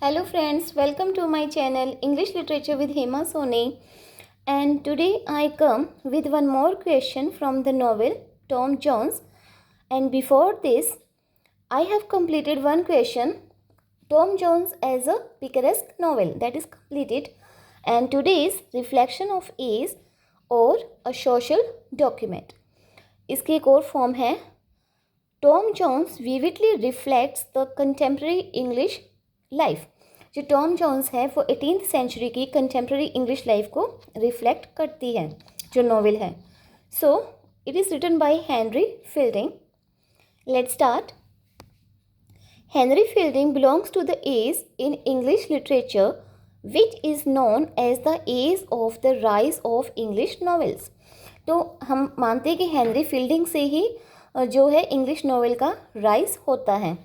Hello friends, welcome to my channel English Literature with Hema Soni. And today I come with one more question from the novel Tom Jones. And before this, I have completed one question, Tom Jones as a picaresque novel, that is completed. And today's reflection of is or a social document. इसकी एक और form है Tom Jones vividly reflects the contemporary English life. जो Tom Jones है वो 18th century की contemporary English life को reflect करती है, जो नॉवेल है। So it is written by Henry Fielding. Let's start. Henry Fielding belongs to the age in English literature which is known as the age of the rise of English novels. तो हम मानते हैं कि Henry fielding से ही जो है English novel का rise होता है।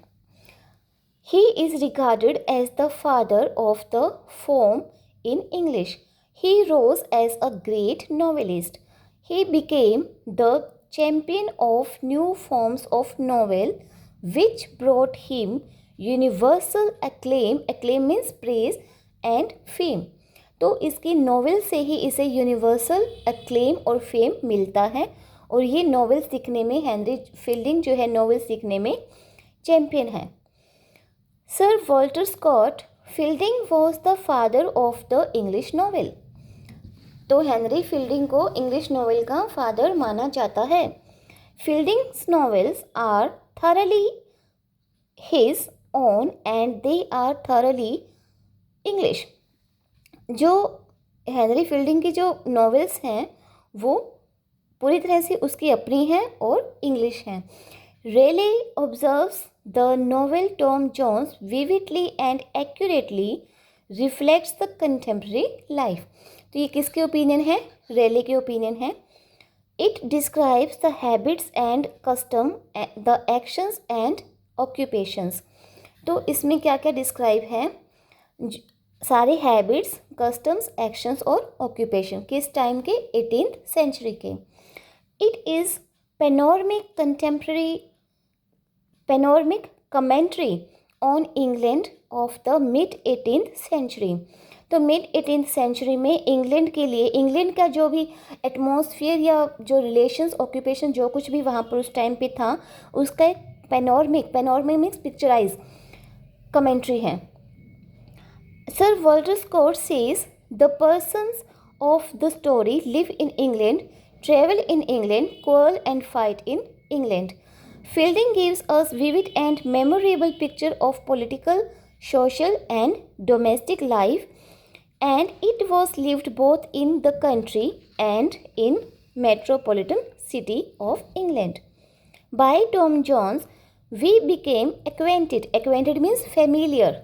He is regarded as the father of the form in English. He rose as a great novelist. He became the champion of new forms of novel which brought him universal acclaim. Acclaim means praise and fame. तो इसकी novel से ही इसे universal acclaim और fame मिलता है और ये novel सीखने में हेनरी फील्डिंग जो है नॉवेल सीखने में चैम्पियन है। Sir Walter Scott Fielding was the father of the English novel. तो हेनरी फील्डिंग को इंग्लिश नॉवेल का फादर माना जाता है। Fielding's novels are thoroughly his own and they are thoroughly English. जो हेनरी फील्डिंग की जो नॉवेल्स हैं वो पूरी तरह से उसकी अपनी हैं और इंग्लिश हैं। Raleigh observes the novel Tom Jones vividly and accurately reflects the contemporary life. तो ये किसके ओपिनियन है? रेले के ओपिनियन है। It describes the habits and custom, the actions and occupations. तो इसमें क्या क्या डिस्क्राइब है? सारे हैबिट्स, कस्टम्स, एक्शंस और ऑक्यूपेशन किस टाइम के? 18th सेंचुरी के। It is panoramic commentary on England of the mid 18th century। तो मिड 18th सेंचुरी में इंग्लैंड के लिए, इंग्लैंड का जो भी एटमॉस्फेयर या जो रिलेशंस, ऑक्यूपेशन, जो कुछ भी वहाँ पर उस टाइम पे था, उसका एक पेनोरमिक मीन्स पिक्चराइज कमेंट्री है। Sir Walter Scott says the persons of the story live in England, travel in England, quarrel and fight in England. Fielding gives us vivid and memorable picture of political, social and domestic life, and it was lived both in the country and in metropolitan city of England. By Tom Jones, we became acquainted means familiar,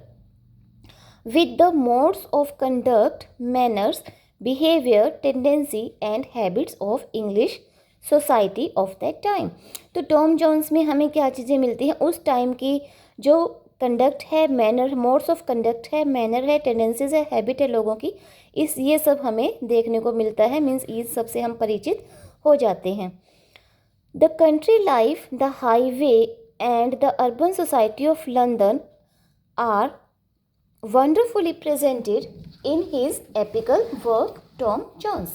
with the modes of conduct, manners, behaviour, tendency and habits of English society of that time. तो Tom Jones में हमें क्या चीज़ें मिलती हैं? उस time की जो कंडक्ट है, मैनर, मोड्स ऑफ कंडक्ट है, मैनर है, टेंडेंसीज है, हैबिट है लोगों की, ये सब हमें देखने को मिलता है। मीन्स इस सब से हम परिचित हो जाते हैं। The country life, the highway and the urban society of London are wonderfully presented in his epical work Tom Jones.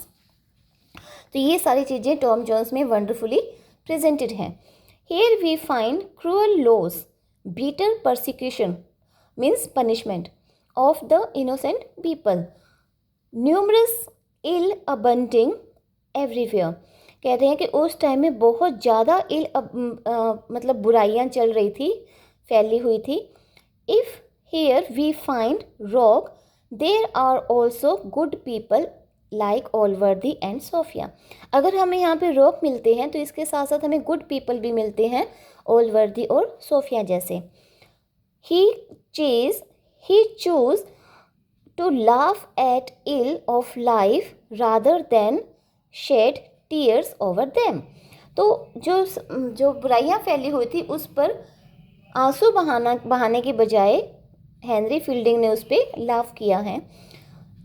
तो ये सारी चीज़ें टॉम जोन्स में वंडरफुली प्रेजेंटेड हैं। Here we find cruel laws, bitter persecution means punishment of the innocent people, numerous ill abounding everywhere। कहते हैं कि उस टाइम में बहुत ज़्यादा मतलब बुराइयाँ चल रही थी, फैली हुई थी। If here we find rock, there are also good people like Allworthy and Sophia। अगर हमें यहाँ पे रॉक मिलते हैं तो इसके साथ साथ हमें गुड पीपल भी मिलते हैं, Allworthy और सोफिया जैसे। He chose to laugh at ill of life rather than shed tears over them। तो जो बुराइयाँ फैली हुई थी उस पर आंसू बहाने के बजाय हेनरी फील्डिंग ने उस पर लाफ किया है।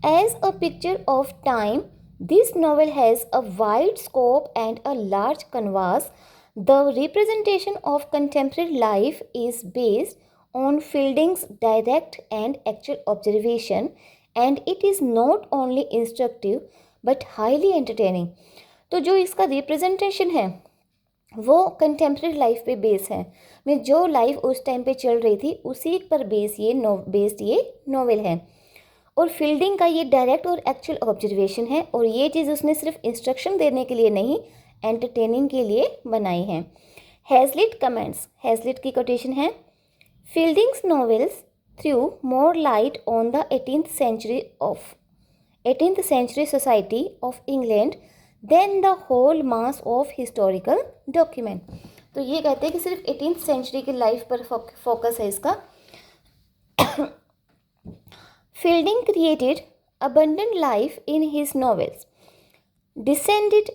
As a picture of time, this novel has a wide scope and a large canvas. The representation of contemporary life is based on Fielding's direct and actual observation, and it is not only instructive but highly entertaining. तो जो इसका representation है वो contemporary life पे base है, में जो life उस टाइम पे चल रही थी उसी पर बेस्ड ये नॉवेल है। और फील्डिंग का ये डायरेक्ट और एक्चुअल ऑब्जर्वेशन है, और ये चीज़ उसने सिर्फ इंस्ट्रक्शन देने के लिए नहीं, एंटरटेनिंग के लिए बनाई है। हैजलिट कमेंट्स, हैजलिट की कोटेशन है, Fielding's novels through more light on the 18th century society of England than the whole mass of historical document. तो ये कहते हैं कि सिर्फ 18th सेंचुरी की लाइफ पर फोकस है इसका। Fielding created abundant life in his novels, descended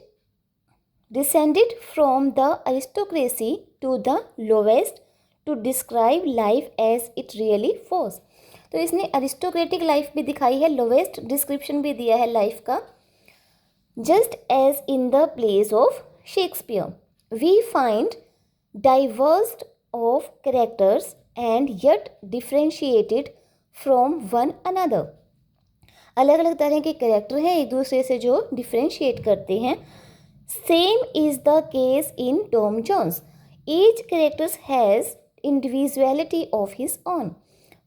from the aristocracy to the lowest to describe life as it really was। तो इसने अरिस्टोक्रेटिक लाइफ भी दिखाई है, लोवेस्ट डिस्क्रिप्शन भी दिया है लाइफ का। Just as in the plays of Shakespeare, we find diverse of characters and yet differentiated from one another। अलग अलग तरह के कैरेक्टर हैं एक दूसरे से जो डिफ्रेंशिएट करते हैं। Same is the case in Tom Jones. Each character has individuality of his own.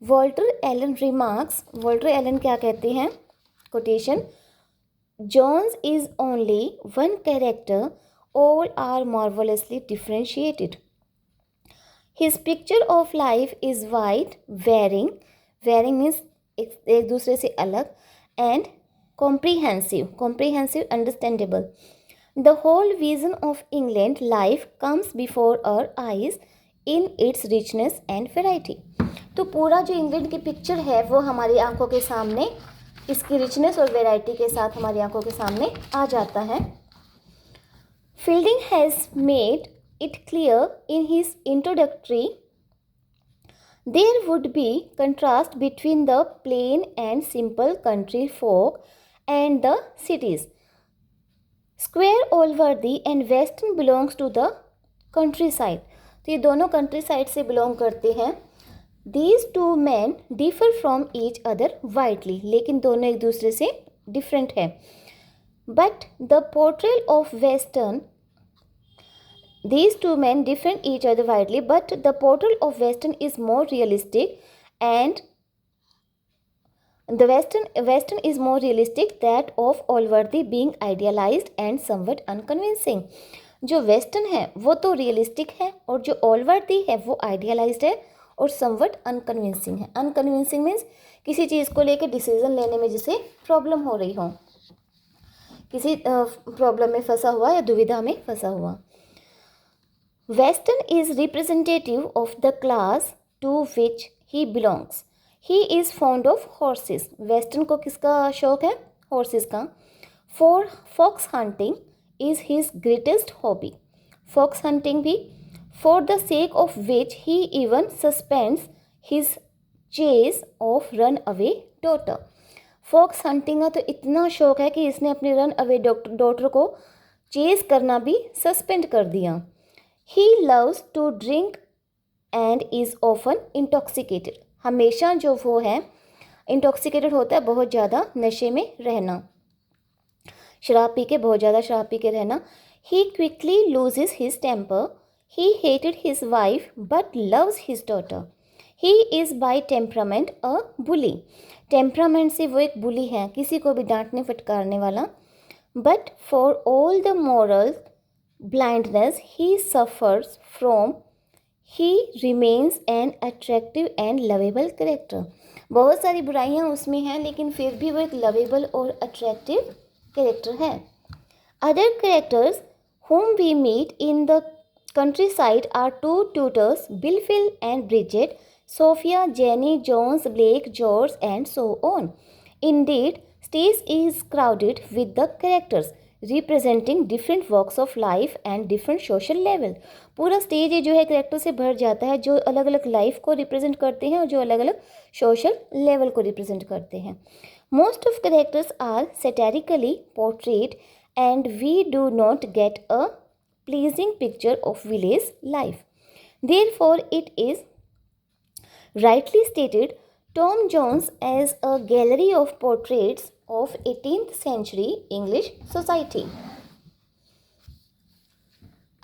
Walter Allen remarks, Walter Allen क्या कहते हैं, quotation, Jones is only one character, all are marvelously differentiated. His picture of life is wide, varying means एक दूसरे से अलग, and comprehensive, understandable. The whole vision of England life comes before our eyes in its richness and variety। तो पूरा जो England की picture है वो हमारी आंखों के सामने इसकी रिचनेस और वेराइटी के साथ हमारी आंखों के सामने आ जाता है। Fielding has made it clear in his introductory there would be contrast between the plain and simple country folk and the cities. Squire Allworthy and Western belongs to the countryside. तो ये दोनों country side से belong करते हैं। These two men differ from each other widely, लेकिन दोनों एक दूसरे से डिफरेंट है। But the portrayal of Western, these two men differ each other widely, but the portrayal of Western is more realistic, and the Western is more realistic, that of Allworthy being idealized and somewhat unconvincing। जो western है वो तो realistic है और जो ऑलवर्दी है वो idealised है और समवट अनकन्विंसिंग है। अनकन्विंसिंग मीन्स किसी चीज़ को लेकर डिसीजन लेने में जिसे प्रॉब्लम हो रही हो, किसी प्रॉब्लम में फंसा हुआ या दुविधा में फंसा हुआ। Western is representative of the class to which he belongs. He is fond of horses. Western को किसका शौक है? हॉर्सेस का। For fox hunting is his greatest hobby. Fox hunting भी, for the sake of which he even suspends his chase of runaway daughter। Fox hunting का तो इतना शौक है कि इसने अपनी रन अवे डॉटर को चेस करना भी सस्पेंड कर दिया। He loves to drink and is often intoxicated। हमेशा जो वो है इंटॉक्सिकेटेड होता है, बहुत ज़्यादा नशे में रहना, शराब पी के, बहुत ज़्यादा शराब पी के रहना। He quickly loses his temper। He hated his wife but loves his daughter। He is by temperament a bully। Temperament से वो एक बुली है, किसी को भी डांटने फटकारने वाला। But for all the moral blindness he suffers from, he remains an attractive and lovable character। बहुत सारी बुराइयाँ उसमें हैं लेकिन फिर भी वो एक लवेबल और अट्रैक्टिव कैरेक्टर है। Other characters whom we meet in the countryside are two tutors, Bilphil and Bridget, Sophia, Jenny, Jones, Blake, George, and so on। Indeed, stage is crowded with the characters representing different walks of life and different social level। पूरा stage जो है character से भर जाता है जो अलग अलग लाइफ को रिप्रेजेंट करते हैं और जो अलग अलग सोशल लेवल को रिप्रेजेंट करते हैं। Most of characters are satirically portrayed and we do not get a pleasing picture of village life। Therefore, it is rightly stated Tom Jones as a gallery of portraits of 18th century English society.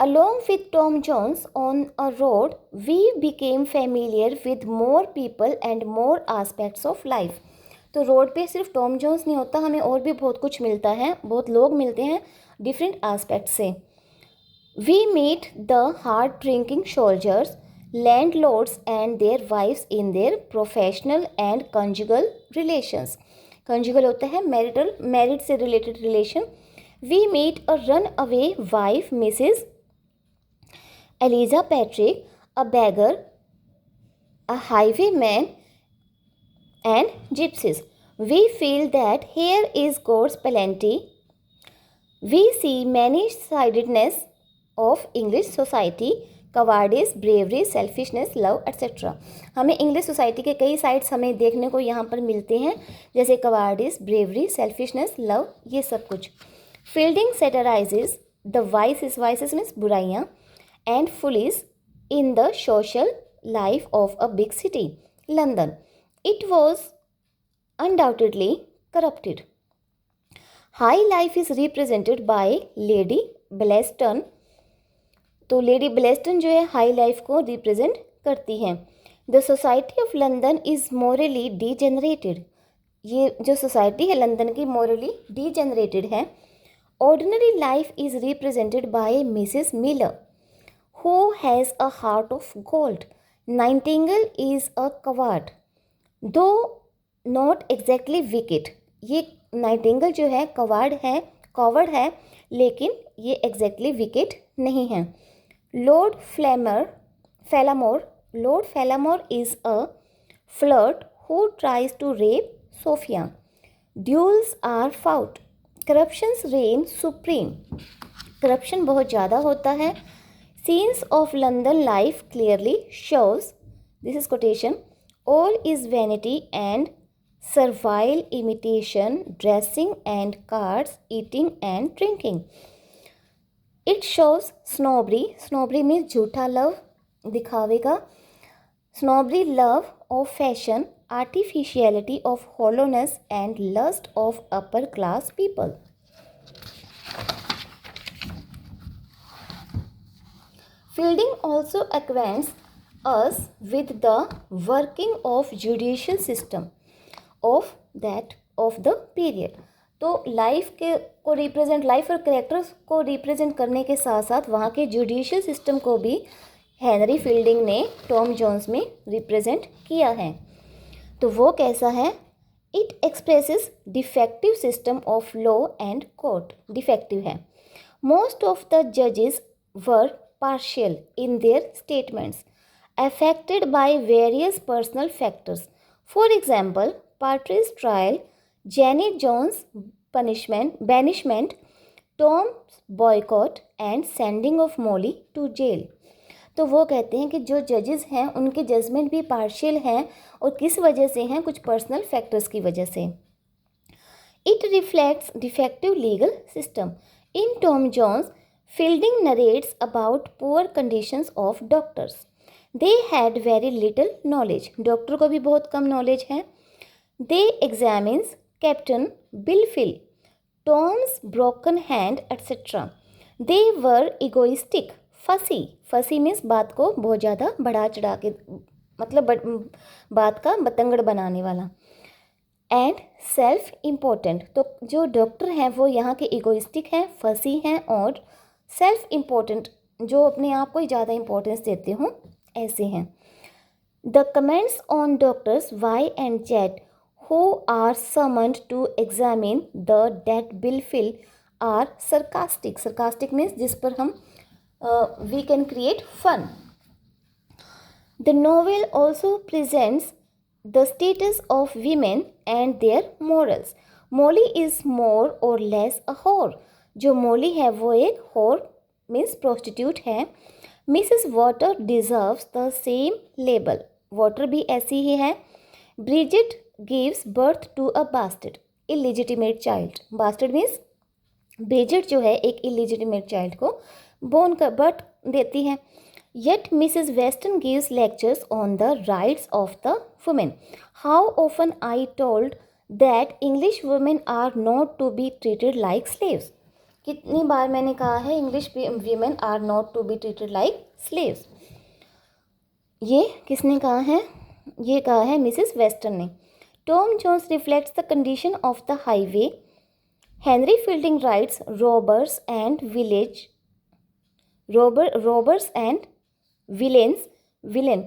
Along with Tom Jones on a road, we became familiar with more people and more aspects of life. तो road पे सिर्फ Tom Jones नहीं होता, हमें और भी बहुत कुछ मिलता है, बहुत लोग मिलते हैं डिफरेंट एस्पेक्ट से. We meet the hard-drinking soldiers, landlords and their wives in their professional and conjugal relations. Conjugal होता है marital, married से related relation. We meet a runaway wife, Mrs. Eliza Patrick, a beggar, a highwayman and gypsies. We feel that here is God's plenty. We see many-sidedness of English society, cowardice, bravery, selfishness, love, etc. हमें English society के कई sides हमें देखने को यहाँ पर मिलते हैं, जैसे cowardice, bravery, selfishness, love, ये सब कुछ. Fielding satirizes the vices means बुराइयाँ, and foolish in the social life of a big city, London. It was undoubtedly corrupted. High life is represented by Lady Blesston. तो Lady Blesston जो है high life को represent करती हैं. The society of London is morally degenerated. ये जो society है London की मोरली डीजेनरेटेड है. Ordinary life is represented by Mrs Miller who has a heart of gold. Nightingale is a coward, though not exactly wicked. ये Nightingale जो है coward है लेकिन ये एग्जैक्टली विकेट नहीं है. Lord Fellamar is a flirt who tries to rape Sophia. Duels are fought. Corruptions reign supreme. Corruption बहुत ज़्यादा होता है. Scenes of London life clearly shows, this is quotation, all is vanity and servile imitation, dressing and cards, eating and drinking. It shows snobbery. Snobbery means झूठा love, दिखावे का. Snobbery love of fashion, artificiality of hollowness and lust of upper class people. Fielding also acquaints us with the working of judicial system of the period. तो life को represent, life और characters को represent करने के साथ साथ वहाँ के जुडिशियल सिस्टम को भी हेनरी फील्डिंग ने टॉम जोन्स में रिप्रेजेंट किया है. तो वो कैसा है? It expresses defective system of law and court. Defective है. मोस्ट ऑफ द जजेस वर partial in their statements, affected by various personal factors. For example, Partridge's trial, Janet Jones' banishment, Tom's boycott and sending of Molly to jail. तो वो कहते हैं कि जो जजेस हैं उनके जजमेंट भी पार्शियल हैं और किस वजह से हैं? कुछ पर्सनल फैक्टर्स की वजह से. It reflects defective legal system. In Tom Jones, Fielding narrates about poor conditions of doctors. They had very little knowledge. Doctor को भी बहुत कम नॉलेज है. They examines Captain Billfield, Tom's broken hand, etc. They were egoistic, fussy means बात को बहुत ज़्यादा बढ़ा चढ़ा के, मतलब बात का बतंगड़ बनाने वाला. And self important. तो जो डॉक्टर हैं वो यहाँ के इगोइस्टिक हैं, फसी हैं और सेल्फ इम्पोर्टेंट, जो अपने आप को ही ज़्यादा इंपॉर्टेंस देते हों, ऐसे हैं. The comments on doctors Y and Z who are summoned to examine the dead Blifil are sarcastic. Sarcastic means जिस पर हम we can create fun. The novel also presents the status of women and their morals. Molly is more or less a whore. जो Molly है वो एक whore means prostitute है. Mrs Water deserves the same label. Water भी ऐसी ही है. Bridget gives birth to a bastard illegitimate child. Bastard means Bridget जो है एक इलिजिटिमेट चाइल्ड को बर्थ देती है. Yet Mrs. Weston gives lectures on the rights of the women. How often I told that English women are not to be treated like slaves. कितनी बार मैंने कहा है English women are not to be treated like slaves. ये किसने कहा है? ये कहा है मिसेस वेस्टन ने. Tom Jones reflects the condition of the highway. Henry Fielding writes robbers and villain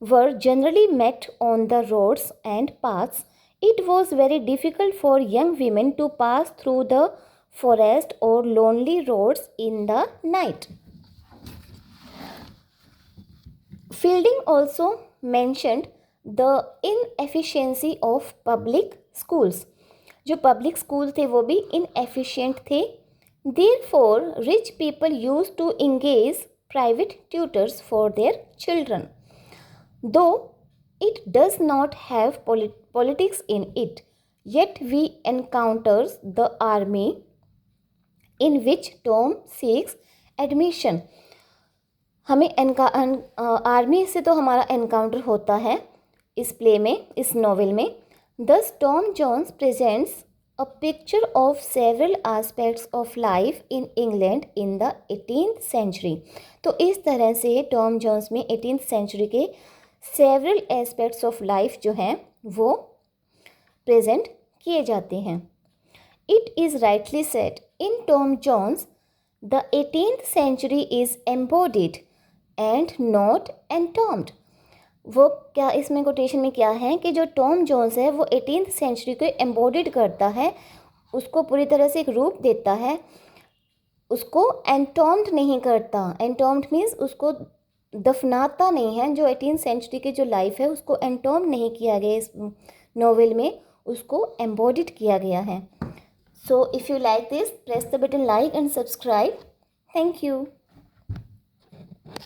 were generally met on the roads and paths. It was very difficult for young women to pass through the forest or lonely roads in the night. Fielding also mentioned the inefficiency of public schools. जो public schools थे वो भी inefficient थे. Therefore, rich people used to engage private tutors for their children. Though it does not have politics in it, yet we encounters the army in which Tom seeks admission. हमें army से तो हमारा encounter होता है इस play में, इस novel में. Thus Tom Jones presents a picture of several aspects of life in England in the 18th century. तो इस तरह से टॉम जोन्स में 18th सेंचुरी के several aspects of life जो हैं वो प्रेजेंट किए जाते हैं. It is rightly said in Tom Jones, the 18th century is embodied and not entombed. वो क्या इसमें कोटेशन में क्या है कि जो टॉम जोन्स है वो 18th सेंचुरी को एम्बॉडिड करता है, उसको पूरी तरह से एक रूप देता है, उसको एंटोम्ड नहीं करता. एंटोम्ड मीन्स उसको दफनाता नहीं है. जो 18th सेंचुरी की जो लाइफ है उसको एंटोम्ड नहीं किया गया इस नॉवेल में, उसको एम्बॉडिड किया गया है. So if you like this, press the button like and subscribe. Thank you.